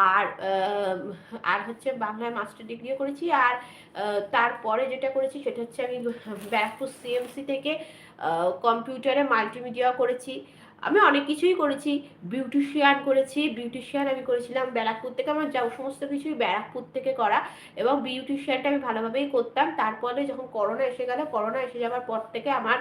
আর আর হচ্ছে বাংলায় মাস্টার ডিগ্রিও করেছি। আর তারপরে যেটা করেছি সেটা হচ্ছে আমি ব্যারাকপুর সিএমসি থেকে কম্পিউটারে মাল্টিমিডিয়া করেছি। আমি অনেক কিছুই করেছি, বিউটিশিয়ান করেছি, বিউটিশিয়ান আমি করেছিলাম ব্যারাকপুর থেকে, আমার যা সমস্ত কিছুই ব্যারাকপুর থেকে করা, এবং বিউটিশিয়ানটা আমি ভালোভাবেই করতাম। তারপরে যখন করোনা এসে গেল, করোনা এসে যাওয়ার পর থেকে আমার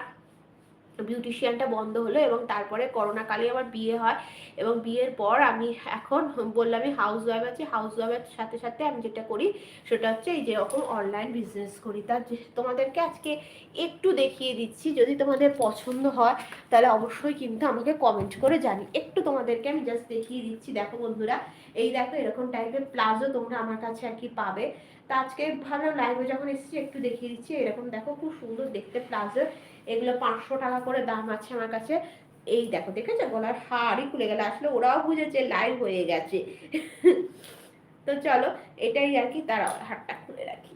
বিউটিশিয়ানটা বন্ধ হলো, এবং তারপরে করোনাকালে আমার বিয়ে হয়, এবং বিয়ের পর আমি এখন বললামই হাউস ওয়াইফ আছি। হাউস ওয়াইফের সাথে সাথে আমি যেটা করি সেটা হচ্ছে এই যেরকম অনলাইন বিজনেস করি। তার তোমাদেরকে আজকে একটু দেখিয়ে দিচ্ছি, যদি তোমাদের পছন্দ হয় তাহলে অবশ্যই কিন্তু আমাকে কমেন্ট করে জানি। একটু তোমাদেরকে আমি জাস্ট দেখিয়ে দিচ্ছি। দেখো বন্ধুরা, এই দেখো এরকম টাইপের প্লাজো তোমরা আমার কাছে আর কি পাবে। তা আজকে ভালো লাইভে যখন এসেছি একটু দেখিয়ে দিচ্ছি। এরকম দেখো খুব সুন্দর দেখতে প্লাজো, এগুলো 500 টাকা করে দাম আছে আমার কাছে। এই দেখো, দেখেছো গলার হাড়ই খুলে গেল, আসলে ওরাও বুঝেছে লাইভ হয়ে গেছে। তো চলো এটাই আর কি, তারা হাড়টা খুলে রাখি।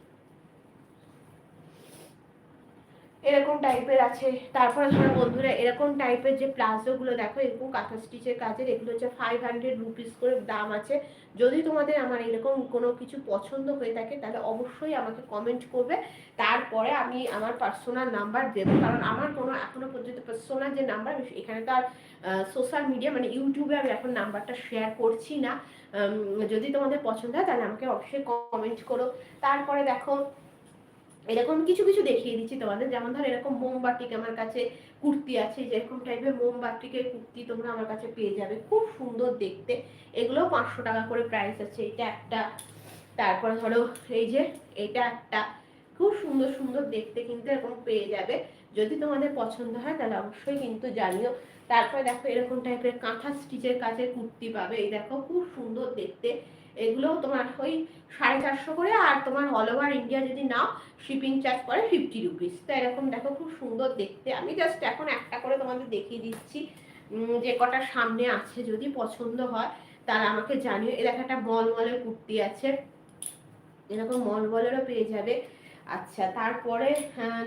এরকম টাইপের আছে। তারপরে ধরো বন্ধুরা এরকম টাইপের যে প্লাজোগুলো দেখো, এরকম কাঁথা স্টিচের কাজের, এগুলো হচ্ছে 500 রুপিস করে দাম আছে। যদি তোমাদের আমার এরকম কোনো কিছু পছন্দ হয়ে থাকে তাহলে অবশ্যই আমাকে কমেন্ট করবে, তারপরে আমি আমার পার্সোনাল নাম্বার দেবো। কারণ আমার কোনো এখনো পর্যন্ত পার্সোনাল যে নাম্বার, এখানে তো আর সোশ্যাল মিডিয়া মানে ইউটিউবে আমি এখন নাম্বারটা শেয়ার করছি না। যদি তোমাদের পছন্দ হয় তাহলে আমাকে অবশ্যই কমেন্ট করো। তারপরে দেখো এরকম কিছু কিছু দেখিয়ে দিচ্ছি তোমাদের, যেমন ধর এরকম মোমবাটিক আমার কাছে কুর্তি আছে, যেরকম টাইপের মোমবাটিকের কুর্তি তোমরা আমার কাছে পেয়ে যাবে, খুব সুন্দর দেখতে। এগুলো 500 টাকা করে প্রাইস আছে। এটা একটা, তারপরে ধরো এই যে এটা একটা, খুব সুন্দর সুন্দর দেখতে কিন্তু এরকম পেয়ে যাবে। যদি তোমাদের পছন্দ হয় তাহলে অবশ্যই কিন্তু জানিও। তারপরে দেখো এরকম টাইপের কাঁথা স্টিচের কাজের কুর্তি পাবে, এই দেখো খুব সুন্দর দেখতে। এগুলো তোমার ওই 450 করে, আর তোমার অল ওভার ইন্ডিয়া যদি নাও শিপিং চার্জ পড়ে 50 রুপিস। তো এরকম দেখো খুব সুন্দর দেখতে। আমি জাস্ট এখন একটা করে তোমাদের দেখিয়ে দিচ্ছি, যে কটা সামনে আছে। যদি পছন্দ হয় তাহলে আমাকে জানিও। এর একটা মলমলের কুর্তি আছে, এরকম মলমলেরও পেয়ে যাবে। আচ্ছা, তারপরে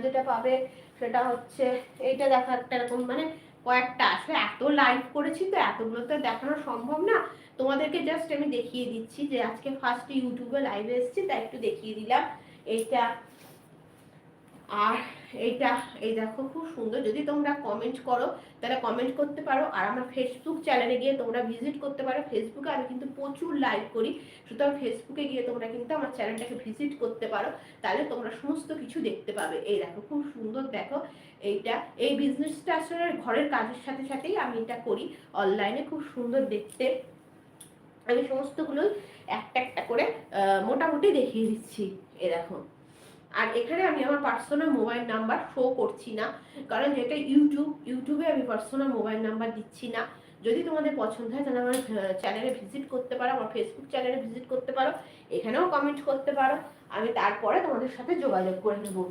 যেটা পাবে সেটা হচ্ছে এইটা দেখো, একটা এরকম মানে কয়েকটা আসলে এত লাইভ করেছি তো এতগুলো তো দেখানো সম্ভব না। তোমাদেরকে জাস্ট আমি দেখিয়ে দিচ্ছি যে আজকে ফার্স্ট ইউটিউবে লাইভে এসেছি তাই একটু দেখিয়ে দিলাম। এইটা আর এইটা, এই দেখো খুব সুন্দর। যদি তোমরা কমেন্ট করো তাহলে কমেন্ট করতে পারো, আর আমার ফেসবুক চ্যানেলে গিয়ে তোমরা ভিজিট করতে পারো। ফেসবুকে আমি কিন্তু প্রচুর লাইভ করি, সুতরাং ফেসবুকে গিয়ে তোমরা কিন্তু আমার চ্যানেলটাকে ভিজিট করতে পারো, তাহলে তোমরা সমস্ত কিছু দেখতে পাবে। এই দেখো খুব সুন্দর দেখো এইটা। এই বিজনেসটা আসলে ঘরের কাজের সাথে সাথেই আমি এটা করি অনলাইনে, খুব সুন্দর দেখতে। আমি সমস্তগুলোই একটা একটা করে মোটামুটি দেখিয়ে দিচ্ছি। এ দেখো, আর এখানে আমি আমার পার্সোনাল মোবাইল নাম্বার শো করছি না, কারণ যেটা ইউটিউবে আমি পার্সোনাল মোবাইল নাম্বার দিচ্ছি না। যদি তোমাদের পছন্দ হয় তাহলে আমার চ্যানেলে ভিজিট করতে পারো, আমার ফেসবুক চ্যানেলে ভিজিট করতে পারো, এখানেও কমেন্ট করতে পারো। আমি তারপরে তোমাদের সাথে যোগাযোগ করে নেবো।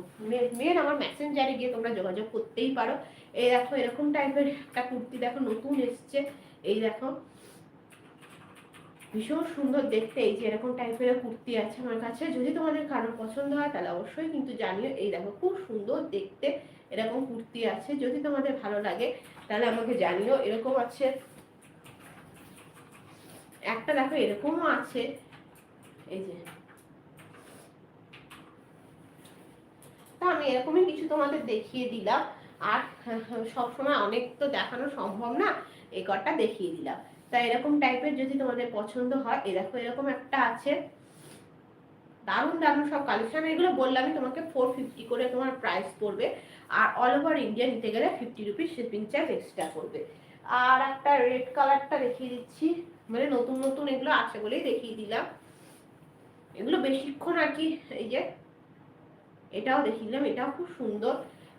মেন আমার মেসেঞ্জারে গিয়ে তোমরা যোগাযোগ করতেই পারো। এই দেখো এরকম টাইপের একটা কুর্তি দেখো নতুন এসছে, এই দেখো ভীষণ সুন্দর দেখতে। এই যে এরকম টাইপের কুর্তি আছে আমার কাছে, যদি তোমাদের কারোর পছন্দ হয় তাহলে অবশ্যই কিন্তু জানিও। এই দেখো খুব সুন্দর দেখতে এরকম কুর্তি আছে, যদি তোমাদের ভালো লাগে তাহলে আমাকে জানিও। এরকম আছে একটা, দেখো এরকমও আছে, এই যে। তা আমি এরকমই কিছু তোমাদের দেখিয়ে দিলাম, আর সবসময় অনেক তো দেখানো সম্ভব না, এই কটা দেখিয়ে দিলাম। তাই এরকম টাইপের যদি তোমাদের পছন্দ হয়, এই দেখো এরকম একটা আছে, দারুণ দারুণ সব কালেকশন। এগুলো বললামই তোমাকে 450 করে তোমার প্রাইস পড়বে, আর অল ওভার ইন্ডিয়া নিতে গেলে 50 রুপিস শিপিং চার্জ এক্সট্রা পড়বে। আর একটা রেড কালারটা দেখিয়ে দিচ্ছি, মানে নতুন নতুন এগুলো আছে বলেই দেখিয়ে দিলাম। এগুলো বেশিক্ষণ আর কি, এই যে এটাও দেখিয়ে দিলাম, এটাও খুব সুন্দর।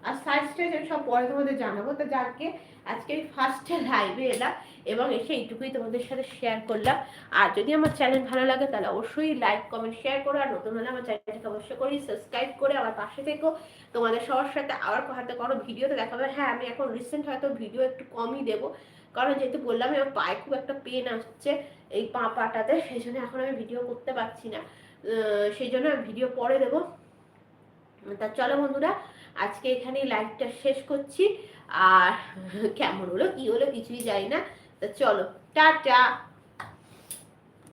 আর সাইজটা সব পরে তোমাদের জানাবো। তো যাকে আজকে ফার্স্টে লাইভে এলাম এবং এসে এইটুকুই তোমাদের সাথে শেয়ার করলাম। আর যদি আমার চ্যানেল ভালো লাগে তাহলে অবশ্যই লাইক কমেন্ট শেয়ার করো, আর নতুন হলে আমার চ্যানেলটাকে অবশ্যই করি সাবস্ক্রাইব করে আমার পাশে থেকো। তোমাদের সবার সাথে আবার হয়তো কোনো ভিডিওতে দেখা হবে। হ্যাঁ, আমি এখন রিসেন্ট হয়তো ভিডিও একটু কমই দেবো, কারণ যেহেতু বললাম আমার পায়ে খুব একটা পেন আসছে এই পাটাতে, সেই জন্য এখন আমি ভিডিও করতে পারছি না। সেই জন্য আমি ভিডিও পরে দেবো। তা চলো বন্ধুরা, আজকে এখানেই লাইভটা শেষ করছি। আর কেমন হলো কি হলো কিছুই জানি না। তা চলো, টাটা।